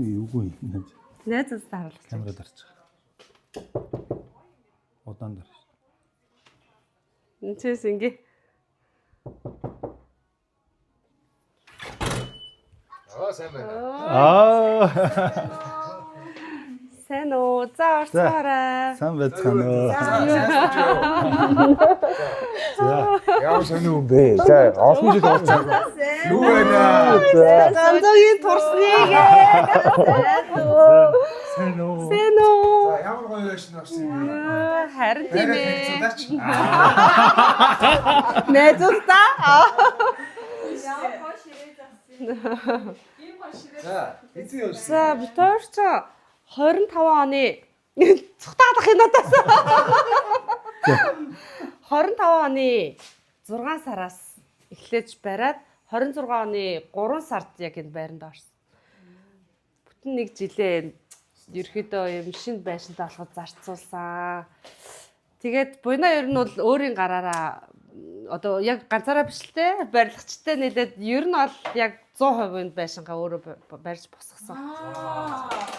Юугүй найзаас харуулах. камера дарчих. Удаан дарж. Энэс ингээ. Сайн байна. Сайн уу. За орцоорой. Сайн байцгаана уу. Яа сайн уу бэ? За олон жил олцсон. Юу байна? Ганцогийн турсныг. Сайн уу. Сайн уу. За ямар гоё байсан орсон юм бэ? Харин тийм ээ. Найзуудаач. Найзуудаа. За эзэн юу? За битэрч 25 оны цухтаадах юм надаас. 25 оны 6 сараас эхлэж бариад 26 оны 3 сард яг энэ байранд орсон. Бүтэн нэг жилээ ерөөдөө юм шинэ байшинтай болоход зарцуулсан. Тэгээд буйна ер нь бол өөрийн гараараа одоо яг ганцаараа биш л те барилгачтай нийлээд ер нь бол яг 100% байшингаа өөрөө барьж босгосон.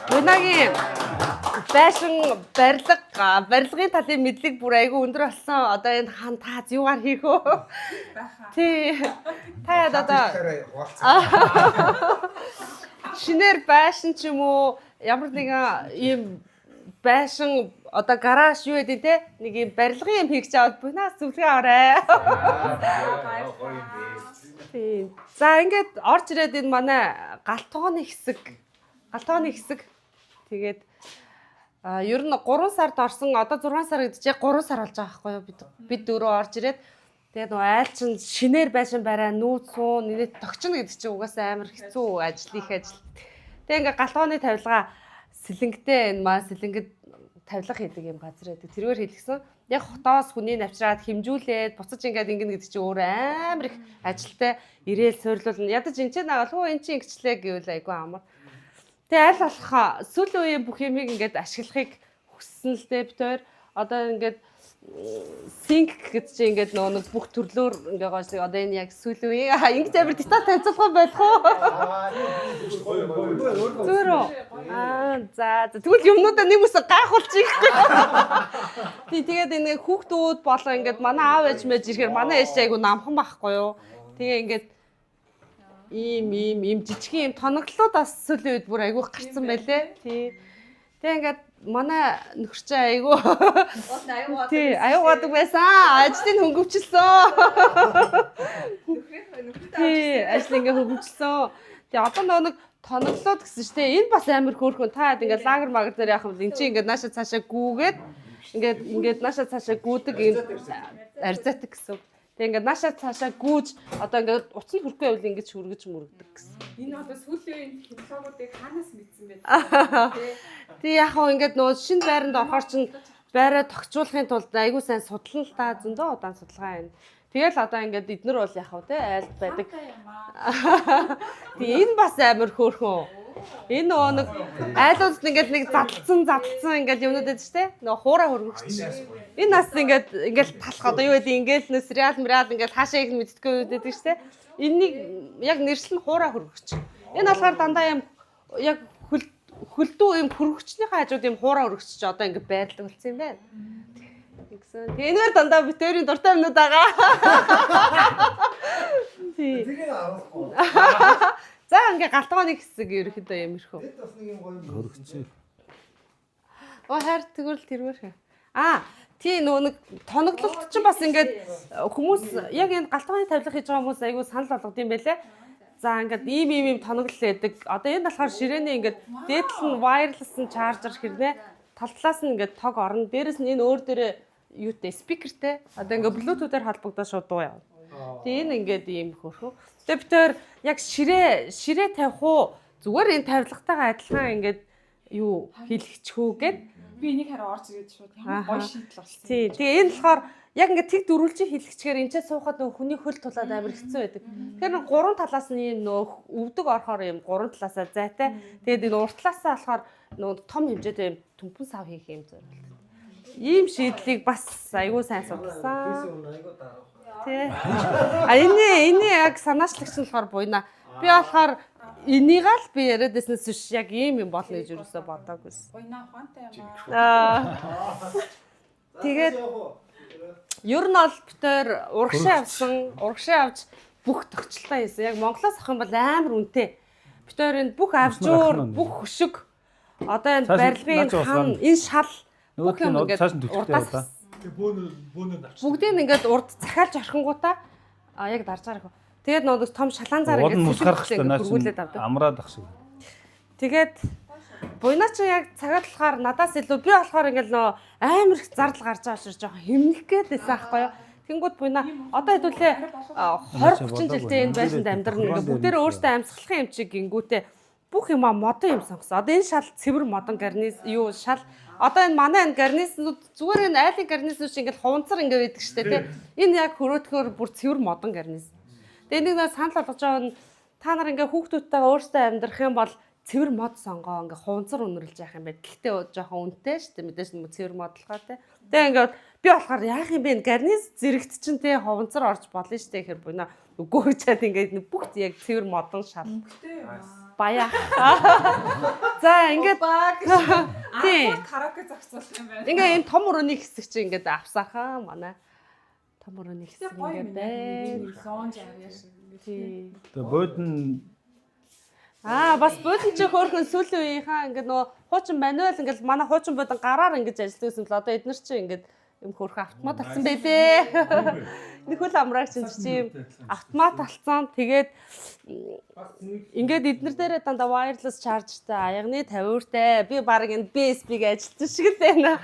Буйнагийн байшин барилгын талын мэдлэг бүр айгүй өндөр болсон. Одоо энэ хаан таац юугаар хийх вэ? Тий. Та одоо шинээр байшин ч юм уу ямар нэгэн ийм байшин одоо гараж юу гэдэг те нэг юм барилгын юм хийх гэж аваад буйнаас зүлгээ орой. Тийм. За ингээд орж ирээд энэ манай галтгооны хэсэг. Тэгээд ер нь 3 сард орсон. Одоо 6 сар гэдэг чинь 3 сар болж байгаа байхгүй юу? Бид дөрөв орж ирээд тэгээд нөгөө айл чин шинээр байшин барай нүүц суун нэт тогчно гэдэг чинь угаасаа амар хэцүү ажил. Тэгээд ингээд галтгооны тавилга сэлэнгтэй энэ маа сэлэнгэд тавилга хийдэг юм газар байдаг. Тэргээр хэлгсэн. Яг хотоос хүний навчраад хэмжүүлээд буцаж ингээд ингэнэ гэдэг чинь өөр амар их ажилтай ирээл суурлуулна. Ядаж энэ ч наавал эн чинь ингэчлээ гэвэл айгүй амар. Тэгээ аль болох сүүлийн үеийн бүх юмыг ингээд ашиглахыг хүссэн л дээ бид хоёр. Одоо ингээд синк гэдэг чинь ингээд нэг бүх төрлөөр ингээ гоос одоо энэ яг сүүлийн үеийн ингэ амар деталь танилцуулга байх уу? Зүрөө. За тэгвэл юмнуудаа нэг үсэ гайхуулж ихгүй. Тэгээд энэ хүүхдүүд болоо ингээд манай аав ээж мэж ирэхээр манай ээж айгу намхан байхгүй юу? Тэгээ ингээд ийм жижигхэн ийм тоноглолууд бас сүүлийн үед бүр айгу гарцсан байлээ. Тий. Тэгээ ингээд манай нөхөрчөө айгу тий аюугаад байсан. Ажлыг хөнгөвчлсөн. Тий, ажил ингээ хөнгөвчлсөн. Тэгээ одоо нэг тоноглоод гэсэн чинь те энэ бас амар хөөрхөн та ингээд лагер магер дээр яах юм бол эн чинь ингээд нааша цаашаа гүүгээд ингээд нааша цаашаа гүйдэг энэ арзатик гэсэн. Тэгээ ингээд нааша цаашаа гүүж одоо ингээд утас нь хөрөхгүй байвал ингээд шүргэж мөрөгдөг гэсэн. Энэ одоо сүүлийн үеийн технологиудыг хаанаас мэдсэн бэ? Тэг яг хоо ингээд нөө шинэ байранд орохоор чинь байраа тогтчуулахын тулд айгүй сайн судлан л та зөндөө удаан судалгаа байна. Тэгэл одоо ингээд эднэр бол яг хоо те айлт байдаг. Тэг энэ бас амар хөөрхөн. Энэ нөгөө нэг айлууд ингээд нэг задлцсан ингээд юмнууд байдаг шүү дээ. Нөгөө хуурай хөргөгч. Энэ нас ингээд талах одоо юу гэдэг ингээд нэ сериал ингээд хаашаа их мэддэггүй байдаг шүү дээ. Энэнийг яг нэршил нь хуурай хөргөгч. Энэ болохоор дандаа юм яг хөлдөө юм хөргөгчнийхээ хажууд юм хуурай хөргөгч чи одоо ингээд байрлал болсон юм байна. Тэгсэн. Тэгээ энэгээр дандаа битэрийн дуртай юмнууд байгаа. Тий. За ингээ галтгооны хэсэг ерөөхдөө ямирхөө. Тэд бас нэг юм гоё Хөргөч. Хайр тэгвэл тэрвэр. Тий нөгөө нэг тоноглолт чинь бас ингээд хүмүүс яг энэ галтгооны тавилга хийж байгаа хүмүүс айгүй санал болгод юм байлээ. За ингээд ийм тоноглол байдаг. Одоо энэ болохоор ширээний ингээд дээдл нь wireless charger хэрнээ тал талаас нь ингээд тог орно. Дээрэс нь энэ өөр дээрээ юутэй спикертэй. Одоо ингээд bluetooth-аар холбогдоод шууд дуу явна. Тэгээ энэ ингээд ийм хөрхөө. Тэгээ бид тээр яг ширээ тавих уу? Зүгээр энэ тавилгатайгаа адилхан ингээд юу хийлгэчихүү гэд Би энийг хараа орж ирээд шууд ямар гоё шийдэл болсон. Тий. Тэгээ энэ болохоор яг ингээд тэг дөрвөлжин хийлгэчихээр энэ ч суухад нөгөө хүний хөл тулаад амар хэцүү байдаг. Тэгэхээр гурван талаас нь ийм нөгөө өвдөг орохоор ийм гурван талаасаа зайтай. Тэгээд энэ урт талаасаа болохоор нөгөө том хэмжээтэй ийм төмпөн сав хийх юм зорилт. Ийм шийдлийг бас айгүй сайн судалсан. Тий. Эний яг санаачлагч нь болохоор буйна. Би болохоор энийг л би яриад байснаас биш яг ийм юм болно гэж юусоо бодоагүй. Буйна ухаантай юм аа. Тэгээд ер нь бол битээр урагшаа авч бүх тогтчлоо хийсэн. Яг Монголоос авах юм бол амар үнэтэй. Битээр энэ бүх авжуур, бүх хөшиг одоо энэ барилгын хан, энэ шал бүх юм ингээд цааш нь төлөвтэй байна. бүгдийг ингээд урд захиалж орхингуудаа яг дарж байгаа юм. Тэгээд нөгөө том шалаан зар Уул нь мус гарах хэрэгтэй гүргүүлээд наач авдаг. амраад ах шиг. Тэгээд буйна чи яг цагаат болохоор надаас илүү би болохоор ингээд нөө амар их зардал гарч байгаа шүү жоохон хэмнэх гээдсэн аахгүй юу. Тэнгүүд буйна одоо хэдүүлээ 20 30 жилдээ энэ байшинд амьдрна ингээд бүгдээрээ өөртөө амьсгалах юм чиг гингүүтээ бүх юма модон юм сонгосон. Одоо энэ шал цэвэр модон гарниз юу шал одоо энэ манай энэ гарнизнууд зүгээр энэ айлын гарнизнууд шиг ингээд хуванцар ингээд байдаг штэ тий. Энэ яг хөрөөдгөөр бүр цэвэр модон гарниз. Тэгээ нэг санал болгож байгаа нь та нар ингээ хүүхдүүдтэйгээ өөрсдөө амьдрах юм бол цэвэр мод сонгоо ингээ хуванцар өнөрлж яах юм бэ. Гэхдээ жоохон үнэтэй шүү дээ. Мэдээж нь цэвэр модлохоо те. Тэгээ ингээ би болохоор яах юм бэ? Гарниз зэрэгт чинь те хуванцар орж болно шүү дээ. Ихэр буйна үгүй чад ингээ бүх яг цэвэр модон шал. Баяа. За ингээ тий. Караоке зохицуулах юм байна. Ингээ энэ том өрөөний хэсэг чинь ингээ авсаахаа манай том өрөөний хэсэг ингээ байна. Лонж авьяа шиг. Тий. Тэгээ буудан Бас буудан чи хөөрхөн сүүлийн үеийнхаа ингээ нөгөө хуучин мануал ингээл манай хуучин буудан гараар ингэж ажилладаг гэсэн л одоо эднэр чи ингээд юм хөөрхөн автомат талсан байлээ. Нэг хөл амраагч чи автомат талсан. Тэгээд ингээд эднэр дээрээ дандаа wireless chargerтай аягны 50-тай. Би баг энэ BSB-г ажилласан шиг л байна.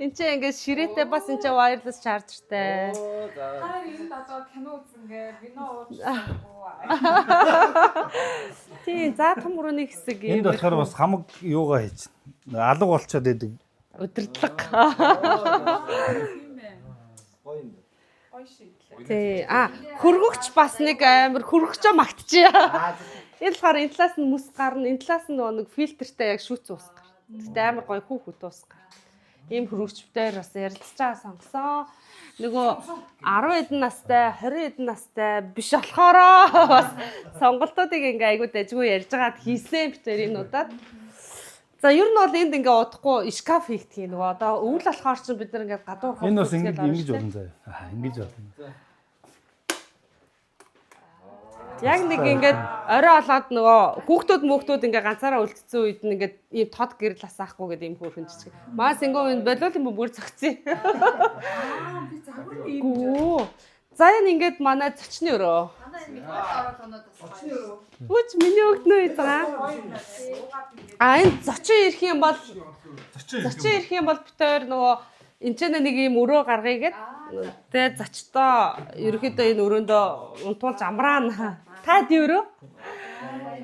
Энд чи ингээд ширээтэй бас энэ чи wireless chargerтай. Та энд одоо кино үзэнгээ вино ууж. Тийм за том өрөөний хэсэг юм. энд болохоор бас хамаг юугаа хийж алга болчиход идэг. Өдөртлөг. Тийм ээ. Ой шиг. Тий. Хөргөгч бас нэг амар хөргөгчөө магтчихъя. Энэ болохоор энэ талаас нь мөс гарна, энэ талаас нь нэг фильтртэй яг шүүц ус гарна. Тэгтээ амар гоё хүүхэд ус гарна. Ийм хөргөгчтэй бас ярилцж байгаа сонгосон. Нөгөө 10 эдэн настай, 20 эдэн настай биш болохоороо бас сонголтуудыг ингээ айгуу дайггүй ярьж байгаад хийсэн битэр энэ удаад. За ер нь бол энд ингээ удахгүй шкаф хийгдэх юм нөгөө одоо өвөл болохоор ч бид нар ингээ гадуур Энэ бас ингэж болно заяа. Ингэж болно. Яг нэг ингээд орой олоод нөгөө хүүхдүүд ингээ ганцаараа үлдсэн үед нь ингээд ийм тод гэрэл асаахгүй гэдэг ийм хөөрхөн жижиг. Маа сингов энэ болов юм бүр зөгцөө. Би загвар ийм. Гүү. За энэ ингээд манай зочны өрөө. Манай энэ микрофон оруулахнууд бас гоё. Үуч миний өгнөө байгаа. Энэ зочин ирэх юм бол битээр нөгөө энэ ч нэг ийм өрөө гаргая гэд. Тэгээ зочдоо ерөөхдөө энэ өрөөндөө унтуулж амраана. Та ди өрөө?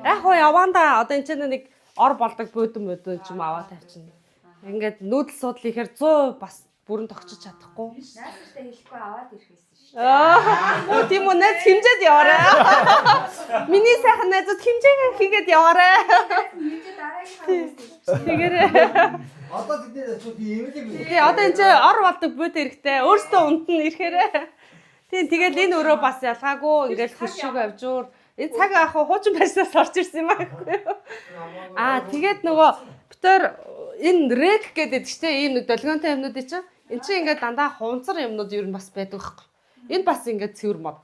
Яг уу яванда одоо энэ ч нэг ор болдог бөөдөн ч юм аваад тавьчихна. Ингээд нүүдэл судал ихээр 100 бас бүрэн тогтчих чадахгүй. Найзтай хэлэхгүй аваад ирэх байсан шүү. Оо тийм үү найз хэмжээд яваарай. Миний сайхан найзууд хэмжээгээ хийгээд яваарай. Хэмжээ дараагийн хавьсан. Тэгээрээ. Одоо тэдний очоод иймэлэг үү? Тий одоо энэ ор болдог бөөд эрэхтэй өөртөө унтна ирэхээрээ. Тийм тэгэл энэ өрөө бас ялгаагүй ингээл хөшиг авжуур. Энэ цаг ах хуучин байснаас орж ирсэн юм аахгүй юу? Тэгээд нөгөө битэр энэ рек гэдэг чинь ийм нэг долгионтой юмнуудыг чинь эн чинь ингээд дандаа хуванцар юмнууд ер нь бас байдаг байхгүй. Энэ бас ингээд цэвэр мод.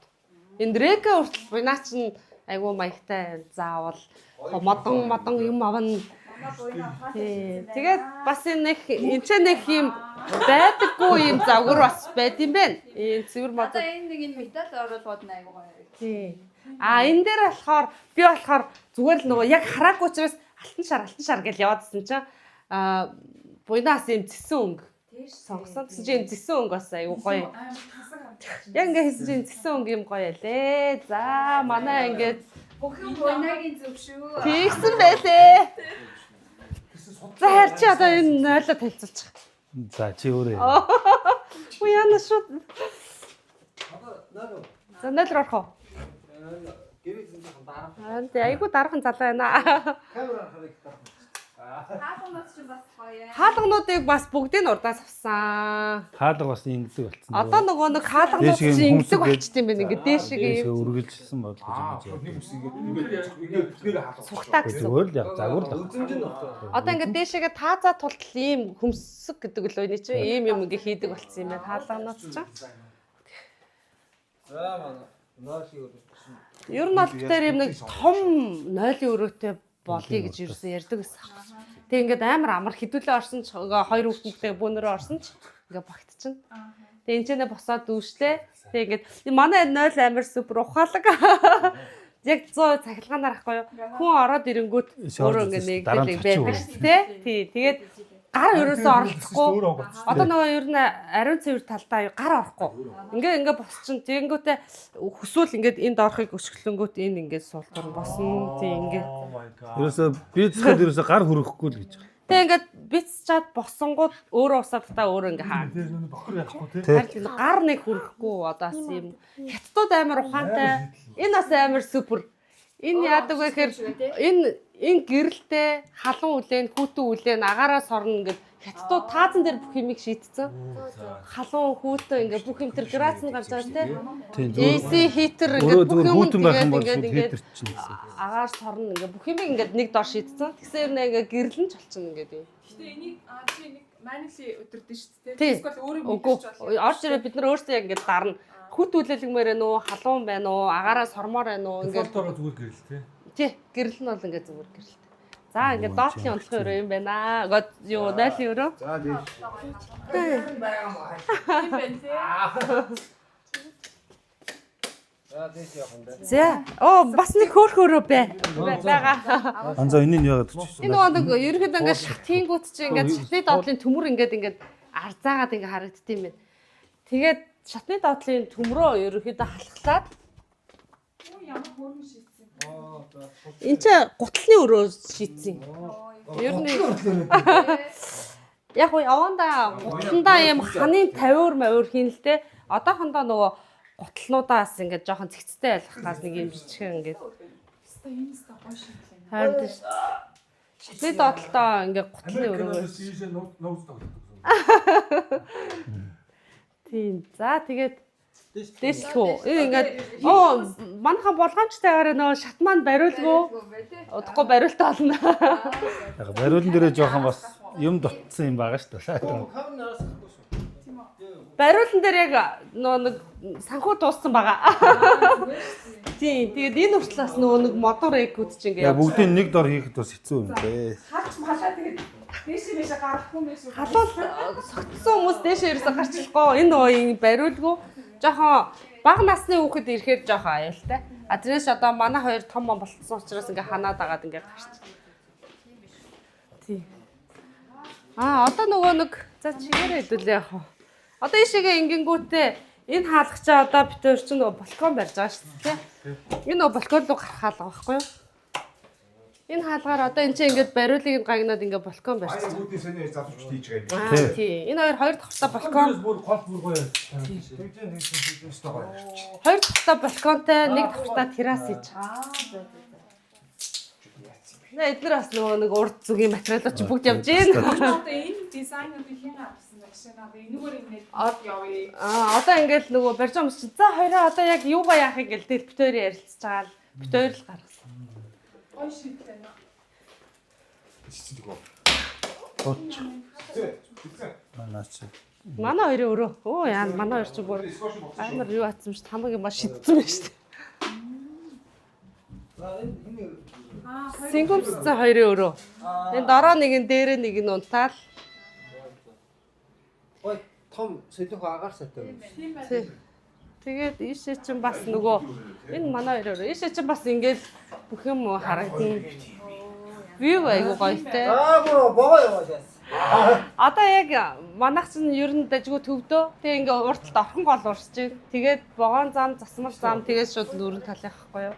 Энэ рекэ хүртэл буйнаа чинь айгуу маягтай заавал модон юм авна. Тэгээд бас энэ нэг юм байдаггүй юм загвар бас байд юм байна. Ийм цэвэр мод. Одоо энэ нэг энэ металл оруулгууд нь айгуу гоё. Тий. Энэ дээр болохоор би зүгээр л нөгөө яг хараагүй учраас алтан шар гэж яваадсэн чинь буйнаас юм зэсэн өнгө сонгосон. Тэгсэн чинь зэсэн өнгө бас айгуу гоё. Яг ингээ хийсэн чинь зэсэн өнгө юм гоё ялээ. За манай ингээд Бүхэн буйнагийн зөв шүү. тэгсэн байлээ. За харин чи одоо энэ нойлоо танилцуулчих. За чи өөрөө. Уу яна шууд. За нойлоор орох уу? Гэрээ зэн жоохон дараа. Айгуу дараахан залуу байна. Камера харах дарах. Хаалганууд ч бас гоё. Хаалгануудыг бас бүгдийг нь урдаас авсан. Хаалга бас ингэдэг болсон. Одоо нөгөө нэг хаалганууд Дээшгээ чинь ингэдэг хүмсэг болчт юм байна. Ингээд дээшгээ Дээшээ үргэлжилсэн болж байгаа юм. Нэг үс ингээд бүтгээр хаалга. сухтаа гэсэн. Зүгээр л яг загварлах. Одоо ингээд дээшээгээ таазаа тултал ийм хөмсөг гэдэг л үний чинь ийм юм ингээ хийдэг болцсон юм байна. Хаалганууд чинь. За манай. Ноошиг өөр. Ер нь бол тэр юм нэг том нойлын өрөөтэй болъё гэж юусэн ярьдаг гэсэн. Тэг ингээд амар амар хідүүлээ орсон ч хоёр хүүхэдтэй бөөнөрөө орсон ч ингээ багтчихна. Тэг энэчнээ босоод дүүшлээ. Тэг ингээд манай нойл амар супер ухаалаг. Яг 100 цахилгаанаар ахгүй юу? Хүн ороод ирэнгүүт өөрөө ингээ нэг байдаг шүү дээ. Тий. Тэгээд гар ерөөсөө оролцохгүй. Одоо нөгөө ер нь ариун цэвэр талдаа гар орохгүй. Ингээ босчин. Тэгэнгүүтээ хүсвэл ингээд энд орохыг өшгөлөнгүүт энэ ингээд суултур босно. Тий ингээ. Ерөөсөө бицгээд ерөөсөө гар хөрөхгүй л гэж. Тэг ингээд бицчаад босонгууд өөрөө усаад та өөрөө ингээ хаа. Харин гар нэг хөрөхгүй одоос юм. Хятадууд амар ухаантай. Энэ бас амар супер. Энэ яадаг вэ гэхээр энэ гэрэлтэй халуун үлэн, хүүтэн үлэн агаараа сорно ингээд хятадууд таазан дээр бүх юмыг шийдсэн. Халуун хүүтэн ингээд бүх юм тэр грац нь гарч байгаа тийм. AC хитер ингээд бүх юм ингээд агаар сорно ингээд бүх юмыг ингээд нэг дор шийдсэн. Тэгсээр нэ ингээд гэрлэн ч болчихно ингээд. Гэтэ энийг чи нэг манили өдөрдөн шүү дээ. Эсвэл өөрөө орж ирээ бид нар өөрсдөө яг ингээд дарна. Хүт үлээлгмээр нөө халуун байна уу, агаараа сормоор байна уу ингээд зүгээр гэрэл тий, гэрэл нь бол ингээд зүгээр гэрэл. За ингээд доотлын онцлог өрөө юм байна. Гоо юу нойлын өрөө. За дээ. Тийм байна тий. За дэс явах юм байна. За. Бас нэг хөөх өрөө байгаа. Анзаа энэ нь яагаад ч. Энэ нөгөө нэг ерөнхийдөө ингээд шат хийнгүүт чи ингээд шатны доотлын төмөр ингээд арзаагаад ингээд харагдд юм байна. Тэгээд шатны доотлын төмрөө ерөнхийдөө халахлаад Ямар хөрмөн шийдсэн. энэ чи гутлын өрөө шийдсэн. Ер нь яг уу явандаа гутландаа юм ханын 50-өр мавир хийн л те. Одоохондоо нөгөө гутлнуудаас ингээд жоохон цэгцтэй байлгахаас нэг юм жижигхэн ингээд. Хэвээ энэ ста гоё шийдлээ. Харин шатны доотлоо ингээд гутлын өрөө. Тийм. За тэгээд дэслэхүү. Энэ ингээд манайхан болгоомжтойгоор нөө шат маань бариулгүй. Удахгүй бариултаа олно. Яг бариулан дээрээ жоохон бас юм дутсан юм байгаа шүү дээ. Бариулан дээр яг нөө нэг санхүү дууссан байгаа. Тийм. Тэгээд энэ хүртлээс нөгөө нэг модор эгүүд ч ингээд. Яг бүгдийг нэг дор хийхэд бас хэцүү юм бэ. Харч малаа тэгээд дээшээ гарахгүй юм шүү. Халуул согтсон хүмүүс дээшээ ерөөсө гарчлахгүй. Энэ нөгөө бариулгүй. Жохон бага насны хүүхэд ирэхээр жохон аюултай. А тэрнээс одоо манай хоёр том болцсон учраас ингээ ханаад агаад ингээ гарч. Тий. Одоо нөгөө нэг за чигээрээ хэдүүлээ яах вэ? Одоо ишигээ ингэнгүүтээ энэ хаалгачаа одоо бид хоёр чинь нөгөө балкон барьж байгаа шүү дээ. Энэ нөгөө балкон руу гарах хаалга байхгүй юу? Энэ хаалгаар одоо энэ чинь ингээд бариулыг гагнаад ингээд балкон барьчихсан. Бүгдийн сони залуучд хийж байгаа юм. Тий. Энэ хоёр давхраа балкон. Бүр гол бүр гоё. Тэгтээ гоё. Хоёр давхраа балконтой, нэг давхраа террас хийж. Нэ эдгээр бас нэг урд зүгийн материалууд чи бүгд явж гин. Одоо энэ дизайнуудыг хэн авсан бэ? Шинэ одоо энэгээр ингээд явъя. Одоо ингээд нөгөө барьж байгаа юм чи. За хоёроо одоо яг юугаа яахыг гэл тэл битээр ярилцж байгаа л битээр л гаргасан. Гоё шийдлээ нэ. Манаач. Манай хоёрын өрөө. Оо яа манай хоёр ч бүр амар юу атсан ш тамаг юм ба шидсэн байна шүү дээ. Сингумсцэн хоёрын өрөө. Энэ дороо нэг нь дээрээ нэг нь унтаал. Ой, том солих агаар сатай. Тийм байна. Тэгээд ийшээ чинь бас нөгөө энэ манай хоёр өрөө. Ийшээ чинь бас ингээд бүх юм харагдана. Вью айгуу гоётэй. Бүр богоо яваа. Одоо яг манайх чинь ер нь дажгүй төвдөө. Тэгээ ингээ урталт орхон гол урсж байна. Тэгээд вагон зам, засмал зам тэгээд шууд нүүрэн талынх байхгүй юу?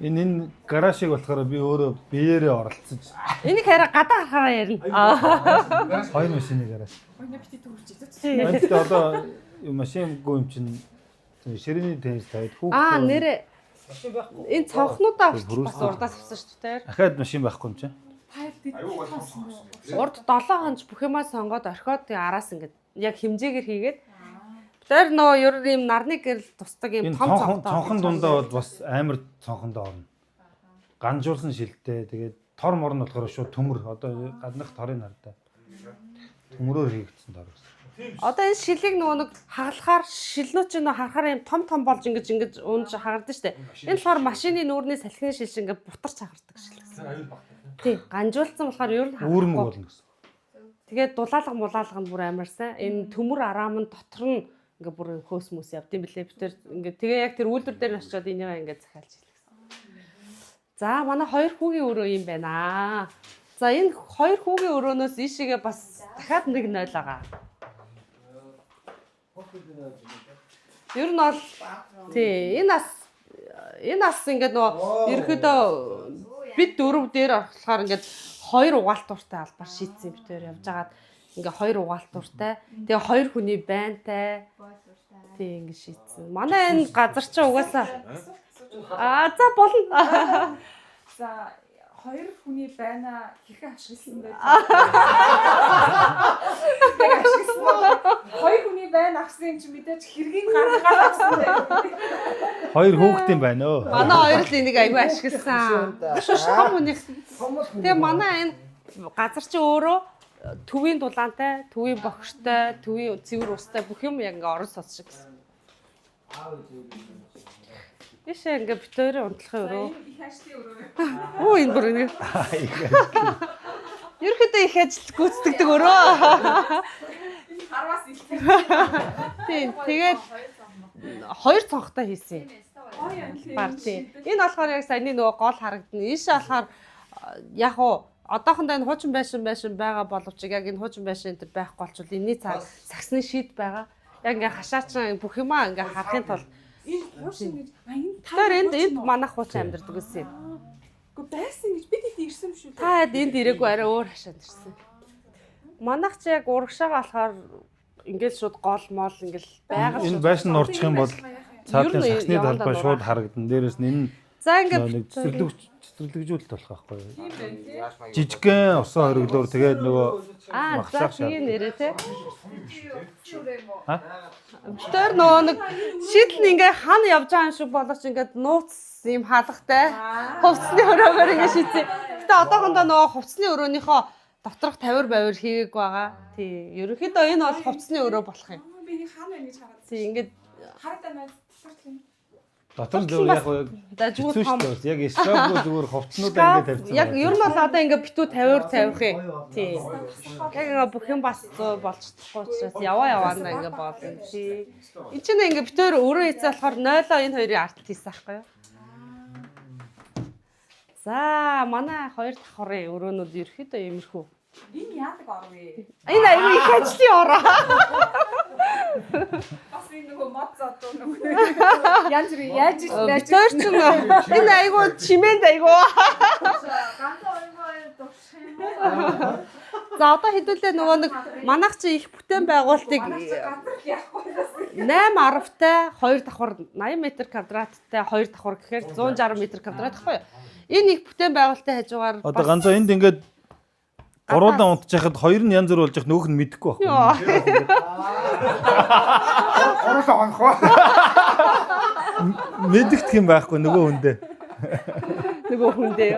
Энэ гаражийг болохоор би өөрөө биеэрээ оролцож. Энийг хараа гадаа гарахаараа ярина. Хоёр машины гараж. Өнөө бити төгөрч идэж. Гэхдээ одоо машингүй юм чинь ширээний тэнс тавьд хүүхдээ. Нэрээ Машин байхгүй. Энэ цонхнуудаа бас урдаас авсан шүү дээ. Ахаад машин байхгүй юм чи. Урд 7 хоног бүх юмаа сонгоод орхиод тэгээ араас ингээд яг хэмжээгээр хийгээд тэр нөө ер нь юм нарны гэрэл тусдаг юм Энэ том цонхон дундаа бол бас амар цонхондоо орно. Ганжуулсан шилтэй. Тэгээд тор мор нь болохоор шууд төмөр. Одоо гаднах торын хардаа. Төмрөөр хийгдсэн дор гэсэн. Одоо энэ шилийг нөгөө нэг хагалахаар шилнүүд чинь харахаар юм том болж ингэж унж хагардаг штэ. Энэ болохоор машины нүүрний салхины шил шиг ингээд бутарч хагардаг шил гэсэн. Тий, ганжуулсан болохоор ер нь Үүрмэг болно гэсэн. Тэгээд дулаалга нь бүр амарсан. Энэ төмөр араам нь дотор нь ингээ бүр хөөс мүс явд юм блэ. Би тэр ингээ тэгээ яг тэр үйлдвэр дээр нь очиод энийг ингээ захиалж хэлсэн. За манай хоёр хүүгийн өрөө юм байна. За энэ хоёр хүүгийн өрөөнөөс ийшээгээ бас дахиад нэг 0 байгаа. Ер нь бол тий энэ нас ингээ нөгөө ерөөдөө бид дөрөв дээр орохлохоор ингээ 2 угаалтууртай албаар шийдсэн юм битээр явж байгаад ингээ 2 угаалтууртай. Тэгээ 2 хүний байнтай. Тий ингээ шийдсэн. Манай энэ газар чи угаасаа за болно. За 2 хүний байна хэрхэн ашигласан бэ? Хоёр хүний байна авсан юм чи мэдээж хэргийг гаргаад авсан байх. 2 хүүхдийн байна өө. Манай хоёр л энийг аягүй ашигласан. Том хүнийх. Тэгээ манай энэ газар чи өөрөө төвийн дулаантай, төвийн бохиртой, төвийн цэвэр устай бүх юм яг ингээ орон сууц шиг гэсэн. Ишээ ингээ битүүрийн унтлахын өрөө. Их ажлын өрөө. Оо энэ бүр нэг. Ерөөдөө их ажил гүйцэтгэдэг өрөө. Харвас илтгэв. Тийм тэгээд 2 цонхтой хийсэн. Баг тийм. Энэ болохоор яг саяны нөгөө гол харагдана. Ийшээ болохоор яг уу одоохондоо энэ хуучин байшин байгаа боловч яг энэ хуучин байшин энэ байхгүй болчвол энэний цаа сагсны шийд байгаа. Яг ингээ хашаачин бүх юмаа ингээ харахын тулд Энэ хуушин гэж тэр энд манайх хуучин амьдардаг гэсэн юм. Гэхдээ байсан гэж бид хэд ирсэн шүү дээ. Та энд ирээгүй арай өөр хашаанд ирсэн. Манайх ч яг урагшаага болохоор ингээл шууд гол мол ингээл байгаа шүү. Энэ байшин нурчих юм бол цаатын сагсны талбай шууд харагдана. Дээрээс нь энэ За ингээд нэг цэцэрлэгжүүлэлт болох байхгүй юу? Жижигхэн усан хориглоор тэгээд нөгөө за тийм нэрээ те. Ha? Тэр нөгөө нэг шийдэл нь ингээ хана явж байгаа юм шиг болооч ингээд нууц юм хаалгатай хувцсны өрөөгөр ингээ шийдсэн. Гэтэ одоохондоо нөгөө хувцсны өрөөнийхөө доторх тавир бавир хийгээг байгаа. Тий. Ерөнхийдөө энэ бол хувцсны өрөө болох юм. Би нэг хаана ингэж хараад. Тий ингээд Харагдаа байна. Тусарчлаа. дотор зөв яг зүгээр том яг шоугүй зүгээр хувцснуудаа ингээ тавьчихсан. яг ер нь бол одоо ингээ битүү тавих юм. Тий. Яг ингээ бүх юм бас болж чадахгүй учраас яваандаа ингээ болно. Тий. Энд чинь ингээ битүүр өрөө хийцээ болохоор 0 энэ хоёрын арт хийсэн байхгүй юу? За манай хоёр давхрын өрөөнүүд ерөөхдөө иймэрхүү. Энэ яадаг ор вэ? Энэ аюу их ажлын ороо. Бас энэ нөгөө мод зодоо нөгөө. Янз бүр яаж ич байж. Битүүр чинь энэ аюу чимээнд аюу. Ганцхан ойгоо дуршин. За одоо хэдүүлээ нөгөө нэг манайх чи их бүтээн байгуулалтыг 8 10-тай 2 давхар 80 м2-тай 2 давхар гэхээр 160 м2 байхгүй юу? Энэ их бүтээн байгуулалтын хажуугаар Одоо ганцаа энд ингээд гуруулаа унтчихад хоёр нь янз бүр болж их нөгөөх нь мэдэхгүй байхгүй. Гуруулаа онхоо. Мэдэгдэх юм байхгүй нөгөө хүндээ. нөгөө хүндээ.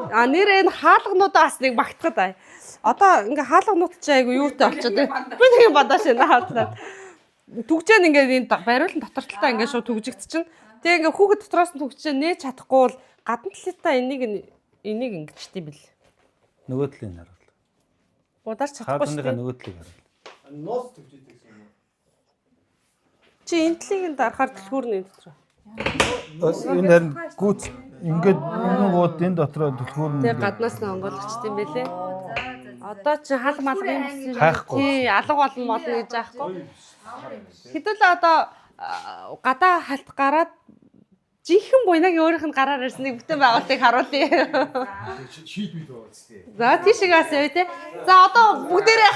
А нэр энэ хаалгануудаа бас нэг магтахад аа. Одоо ингээ хаалганууд чи айгу юутай болчиход байна. Би нэг юм бодож байна хаадлаад. Түгжээн ингээ энэ бариулан дотор талтаа ингээ шууд түгжигдэж чинь. Тэгээ ингээ хүүхэд дотроос нь түгжээ нээж чадахгүй бол гадна талынтаа энийг ингэчтэй бил. Нөгөө талын харуул. Ударч чадахгүй Хаалганыхаа шүү. нөгөө талыг харуул. Нуус төвчээд гэсэн юм уу? Чи энэ талыг дарахаар түлхүүр нь дотор. Энэ харин гүц ингээд нөгөө энэ дотроо түлхүүр нь Тэгээ гаднаас нь онгойлгочтой юм байлээ. Одоо чи хаал малгын юм. Хайхгүй. Тий, алга болно гэж аахгүй. Хэдүүл одоо гадаа халт гараад жинхэнэ буйнагийн өөрийнх нь гараар ирснийг бүтэн байгуултыг харуулъя. Шийдвэр байгаа үстэй. За тийшээ гасъя тий. За одоо бүгдээрээ